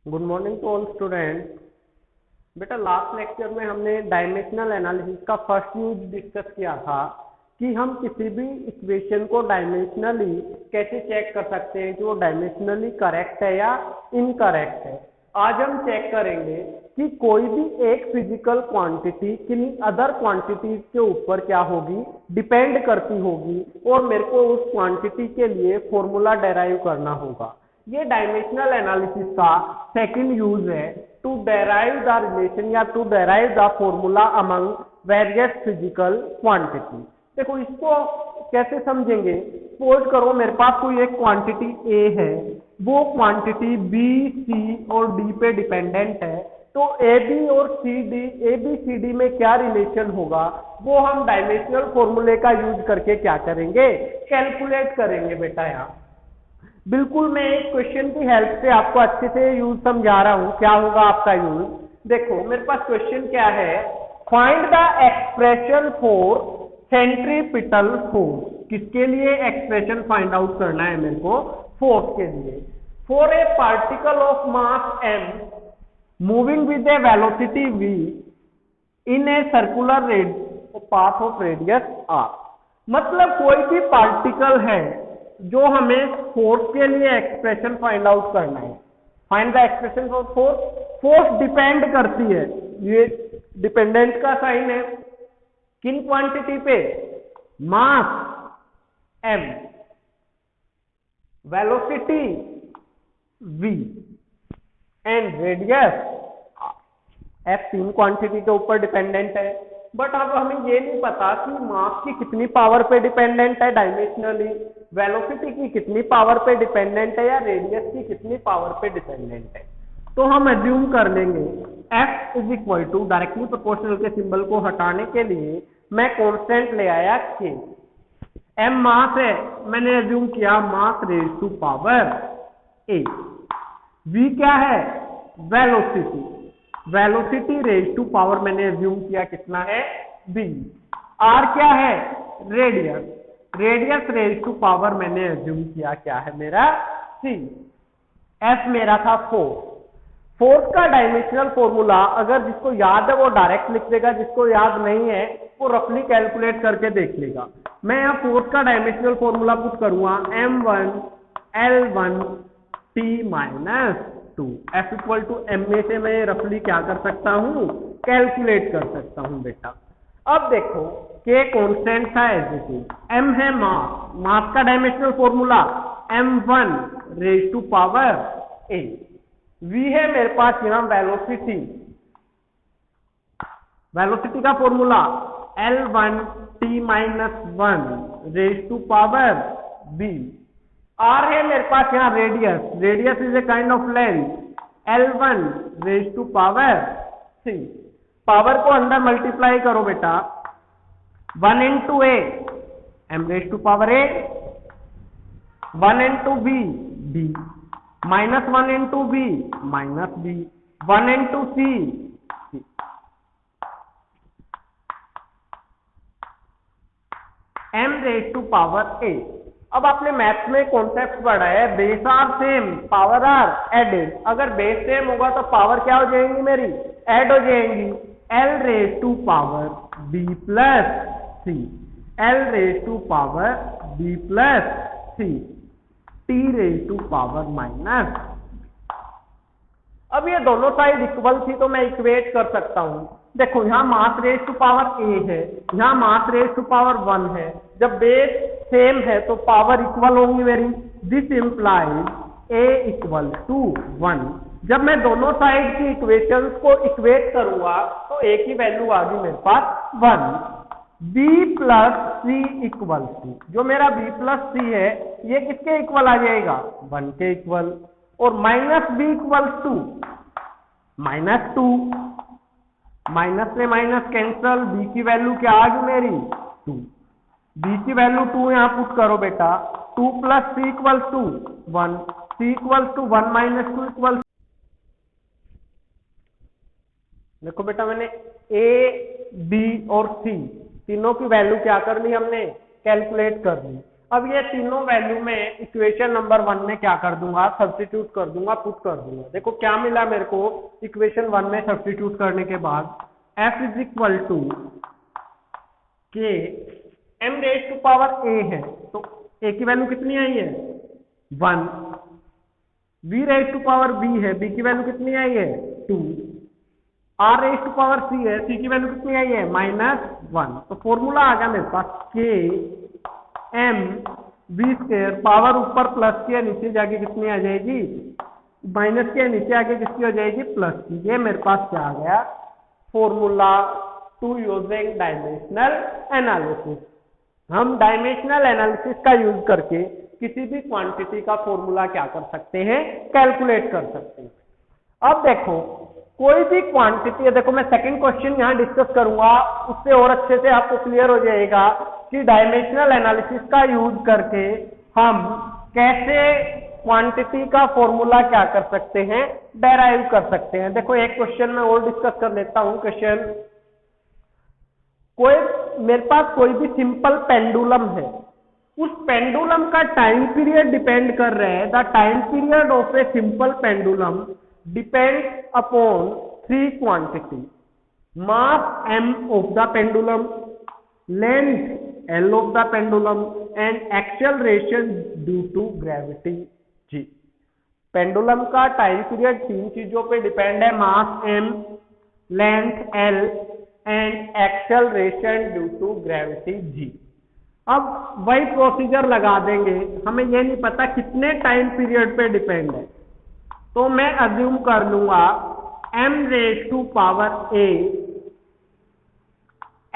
Good morning to all student. बेटा last lecture में हमने डायमेंशनल एनालिसिस का फर्स्ट यूज डिस्कस किया था कि हम किसी भी इक्वेशन को डायमेंशनली कैसे चेक कर सकते हैं कि वो डायमेंशनली करेक्ट है या इनकरेक्ट है। आज हम चेक करेंगे कि कोई भी एक फिजिकल क्वांटिटी किन्हीं अदर क्वांटिटीज के ऊपर क्या होगी, डिपेंड करती होगी और मेरे को उस क्वांटिटी के लिए फॉर्मूला डेराइव करना होगा। ये डायमेंशनल एनालिसिस का सेकंड यूज है टू डेराइव द रिलेशन या to derive the formula among various physical quantity. देखो इसको कैसे समझेंगे। सपोज करो मेरे पास कोई एक क्वांटिटी ए है, वो क्वांटिटी बी सी और डी पे डिपेंडेंट है, तो ए बी और सी डी में क्या रिलेशन होगा वो हम डायमेंशनल फॉर्मूले का यूज करके क्या करेंगे, कैलकुलेट करेंगे। बेटा यहाँ बिल्कुल मैं एक क्वेश्चन की हेल्प से आपको अच्छे से यूज समझा रहा हूं। क्या होगा आपका यूज, देखो मेरे पास क्वेश्चन क्या है, find the expression for centripetal force. किसके लिए एक्सप्रेशन फाइंड आउट करना है मेरे को, फोर्स के लिए। For a particle of mass m moving with A velocity v in a circular path of radius r। मतलब कोई भी पार्टिकल है जो हमें फोर्स के लिए एक्सप्रेशन फाइंड आउट करना है। Find the expression for force. Force depend करती है, ये डिपेंडेंट का साइन है किन क्वांटिटी पे, मास m, velocity v and radius f। तीन क्वांटिटी के ऊपर डिपेंडेंट है। बट अब हमें ये नहीं पता कि मास की कितनी पावर पे डिपेंडेंट है डायमेंशनली, वेलोसिटी की कितनी पावर पे डिपेंडेंट है या रेडियस की कितनी पावर पे डिपेंडेंट है। तो हम एज्यूम कर लेंगे F is equal to, directly proportional के सिंबल को हटाने के लिए मैं कांस्टेंट ले आया K। M मास है, मैंने एज्यूम किया mass raise to power A। V क्या है, velocity, velocity raise to power मैंने एज्यूम किया कितना है, V। R क्या है, radius, radius raise to power मैंने एज्यूम किया क्या है मेरा, C। F मेरा था फोर्स। फोर्स का डायमेंशनल फॉर्मूला अगर जिसको याद है वो डायरेक्ट लिख देगा, जिसको याद नहीं है वो रफली कैलकुलेट करके देख लेगा। मैं यहाँ फोर्स का डायमेंशनल फॉर्मूला पुट करूंगा m1 L1 T minus 2। F equal to M में से मैं रफली क्या कर सकता हूँ, कैलकुलेट कर सकता हूँ बेटा। अब देखो K कांस्टेंट था एज इट इज, M है मास, मास का dimensional formula m1 raise to power A। V है मेरे पास यहाँ वेलोसिटी, वेलोसिटी का formula L1 T minus 1 raise to power B। R है मेरे पास यहाँ radius, radius is a kind of length, L1 raise to power C। Power को अंदर मल्टीप्लाई करो बेटा, 1 into A M raise to power A, 1 into B B, minus 1 into B minus B, 1 into C M raise to power A। अब आपने maths में concept पढ़ा है, base are same power are added. अगर base same होगा तो power क्या हो जाएंगी मेरी, ऐड हो जाएंगी। L raise to power B plus C, L raise to power B plus C, T raise to power minus. अब ये दोनों साइड इक्वल थी तो मैं इक्वेट कर सकता हूं। देखो यहाँ मास रेज टू पावर A है, यहाँ मास रेज टू पावर 1 है। जब बेस सेम है तो पावर इक्वल होंगी मेरी। This implies A equal to 1। जब मैं दोनों साइड की इक्वेशंस को इक्वेट करूंगा तो A की वैल्यू आ गई मेरे पास 1। B plus C equal to, जो मेरा B प्लस C है ये किसके इक्वल आ जाएगा, 1 के इक्वल। और minus B equal to minus 2, minus से माइनस कैंसल, B की वैल्यू क्या आ गई मेरी 2। B की वैल्यू 2 यहाँ पुट करो बेटा, 2 plus C equal to 1, C equal to 1 minus 2 equal. देखो बेटा मैंने A B और C तीनों की वैल्यू क्या कर ली हमने, कैलकुलेट कर ली। अब ये तीनों वैल्यू में इक्वेशन नंबर 1 में क्या कर दूंगा, सब्स्टिट्यूट कर दूंगा, पुट कर दूंगा। देखो क्या मिला मेरे को इक्वेशन 1 में सब्स्टिट्यूट करने के बाद, f is equal to K m raise to power a है, तो a की वैल्यू कितनी आई है 1, v raise to power b है, b की वैल्यू कितनी आई है 2, r raise to power c है, c की वैल्यू कितनी आई है -1। तो फॉर्मूला आ गया मेरे पास k m v square, power ऊपर प्लस की है, नीचे जाके कितनी आ जाएगी माइनस की है, नीचे आके किसकी हो जाएगी प्लस की। ये मेरे पास क्या आ गया formula to using dimensional analysis. हम डायमेंशनल एनालिसिस का यूज करके किसी भी क्वांटिटी का फॉर्मूला क्या कर सकते हैं, कैलकुलेट कर सकते हैं। अब देखो कोई भी क्वांटिटी है, देखो मैं सेकंड क्वेश्चन यहां डिस्कस करूंगा, उससे और अच्छे से आपको क्लियर हो जाएगा कि डायमेंशनल एनालिसिस का यूज करके हम कैसे क्वांटिटी का फॉर्मूला क्या कर सकते हैं, डेराइव कर सकते हैं। देखो एक क्वेश्चन में और डिस्कस कर लेता हूं। क्वेश्चन, कोई मेरे पास कोई भी सिंपल पेंडुलम है, उस पेंडुलम का टाइम पीरियड डिपेंड कर रहा है, the time period of a simple pendulum depends upon 3 quantity, mass m of the pendulum, length l of the pendulum and acceleration due to gravity g। Pendulum का time period 3 चीजों पे depend है, mass m, length l and acceleration due to gravity g। अब वही procedure लगा देंगे, हमें ये नहीं पता कितने टाइम पीरियड पे डिपेंड है, तो मैं अज्यूम कर लूंगा m raise to power a,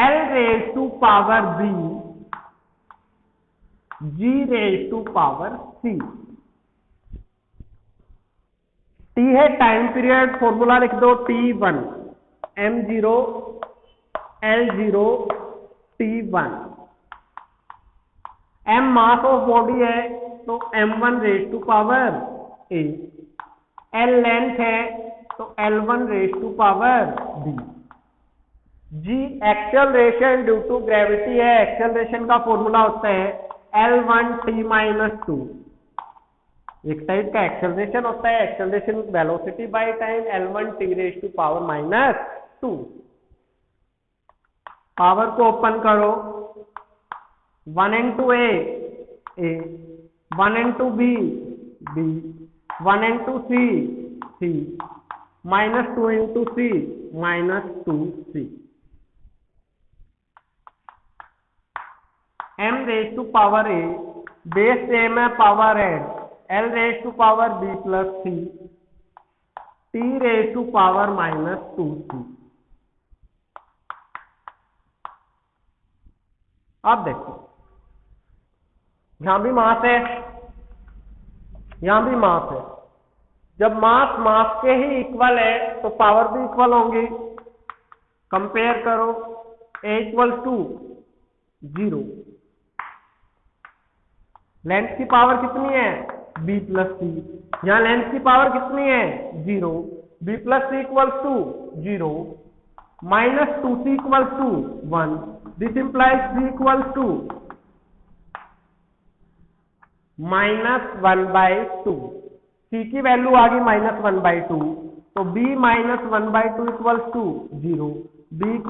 l raise to power b, g raise to power c। t है टाइम पीरियड, फॉर्मूला लिख दो t1, m0 l0 t1। m mass of body है तो m1 raise to power a, l length है तो l1 raise to power b, g acceleration due to gravity है, acceleration का formula होता है l1t-2। एक टाइप का एक्सेलरेशन होता है, acceleration velocity by time, l1t raise to power -2। Power को ओपन करो, 1 into a, 1 into b, 1 into c, -2 into c, -2c। m raise to power a, base same है, पावर है l raise to power b plus c, t raise to power -2c। अब देखो यहां भी मास है, यहां भी मास है, जब मास मास के ही इक्वल है तो पावर भी इक्वल होंगी। कंपेयर करो, a = 0, लेंथ की पावर कितनी है b प्लस c, यहां लेंथ की पावर कितनी है 0, b plus c = 0, -2c = 1, this implies c = -1/2। c की वैल्यू आ गई -1/2, तो b -1/2 = 0, b =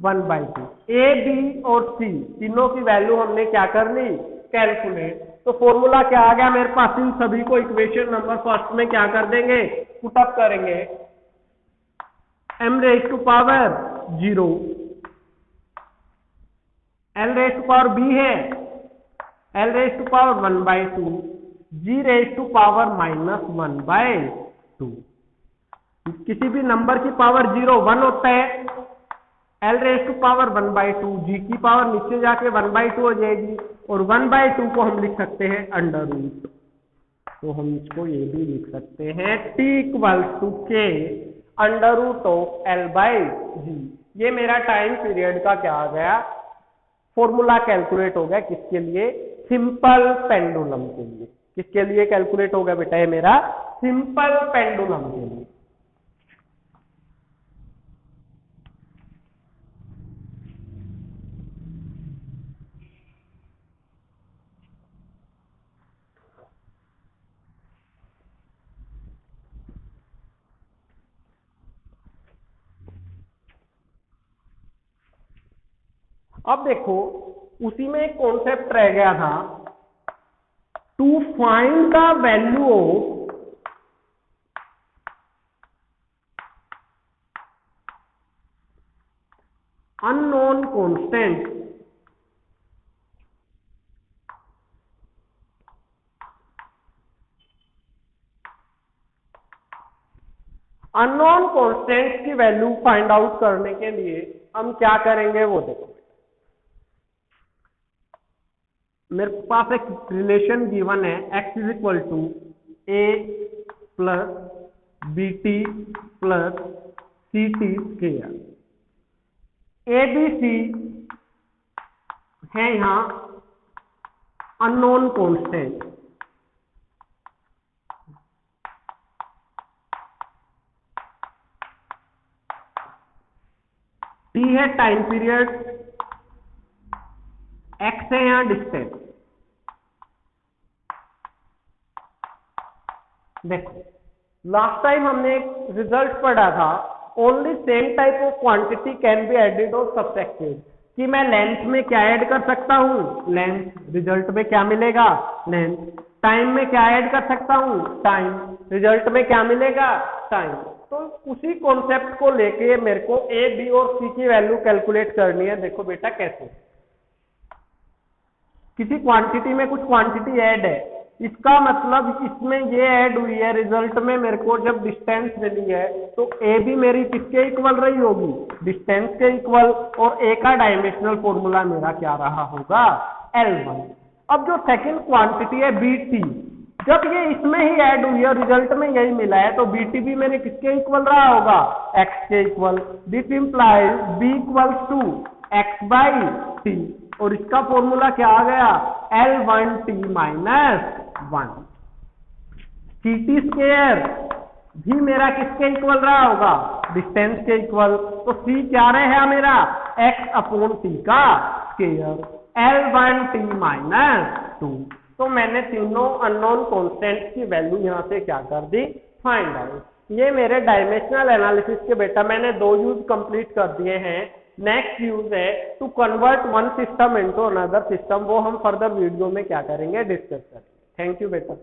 1/2। a b और c तीनों की वैल्यू हमने क्या कर ली, कैलकुलेट। तो फॉर्मूला क्या आ गया मेरे पास, इन सभी को इक्वेशन नंबर फर्स्ट में क्या कर देंगे, पुटअप करेंगे। m raise to power 0, l raise to power b है, l raise to power 1/2, g raise to power -1/2। किसी भी नंबर की पावर 0 1 होता है, l raise to power 1/2, g की पावर नीचे जाके 1/2 हो जाएगी, और 1/2 को हम लिख सकते हैं √, तो हम इसको ये भी लिख सकते हैं t = k √L/g। ये मेरा टाइम पीरियड का क्या आ गया, फॉर्मूला कैलकुलेट हो गया, किसके लिए, सिंपल पेंडुलम के लिए। किसके लिए कैलकुलेट हो गया बेटा, ये मेरा सिंपल पेंडुलम के लिए। अब देखो उसी में एक कॉन्सेप्ट रह गया था, to find the value of unknown constant unknown constants की वैल्यू फाइंड आउट करने के लिए हम क्या करेंगे वो देखो। मेरे पास एक रिलेशन गिवन है, x is equal to A plus B T plus C T square. A B C है यहां अननोन कांस्टेंट, टी है टाइम पीरियड, एक्स है यहां डिस्टेंस। देखो लास्ट टाइम हमने एक रिजल्ट पढ़ा था, only same type of quantity can be added और सब्ट्रैक्टेड, कि मैं लेंथ में क्या ऐड कर सकता हूं, लेंथ, रिजल्ट में क्या मिलेगा, लेंथ, टाइम में क्या ऐड कर सकता हूं, टाइम, रिजल्ट में क्या मिलेगा, टाइम। तो उसी कॉन्सेप्ट को लेके मेरे को ए बी और सी की वैल्यू कैलकुलेट करनी है। देखो बेटा कैसे, किसी क्वांटिटी में कुछ क्वांटिटी ऐड है, इसका मतलब इसमें ये ऐड हुई है, रिजल्ट में मेरे को जब डिस्टेंस मिली है तो ए भी मेरी किसके इक्वल रही होगी, डिस्टेंस के इक्वल, और ए का डायमेंशनल फॉर्मूला मेरा क्या रहा होगा, L1। अब जो सेकंड क्वांटिटी है बी टी, जब ये इसमें ही ऐड हुई है, रिजल्ट में यही मिला है, तो बी टी भी मेरे किसके इक्वल रहा होगा, एक्स के equal. This implies B equal to X by T, और इसका फॉर्मूला क्या आ गया, L1t minus 1। C T square भी मेरा किसके इक्वल रहा होगा, डिस्टेंस के इक्वल, तो सी क्या रहा मेरा, x अपॉन टी का स्क्वायर, L1t माइनस 2। तो मैंने तीनों अननोन कांस्टेंट्स की वैल्यू यहां से क्या कर दी, फाइंड आउट। ये मेरे डायमेंशनल एनालिसिस के बेटा मैंने 2 यूज कंप्लीट कर दिए हैं। नेक्स्ट यूज है to convert one system into another system, वो हम फर्दर वीडियो में क्या करेंगे, डिस्कस करेंगे। थैंक यू बेटा।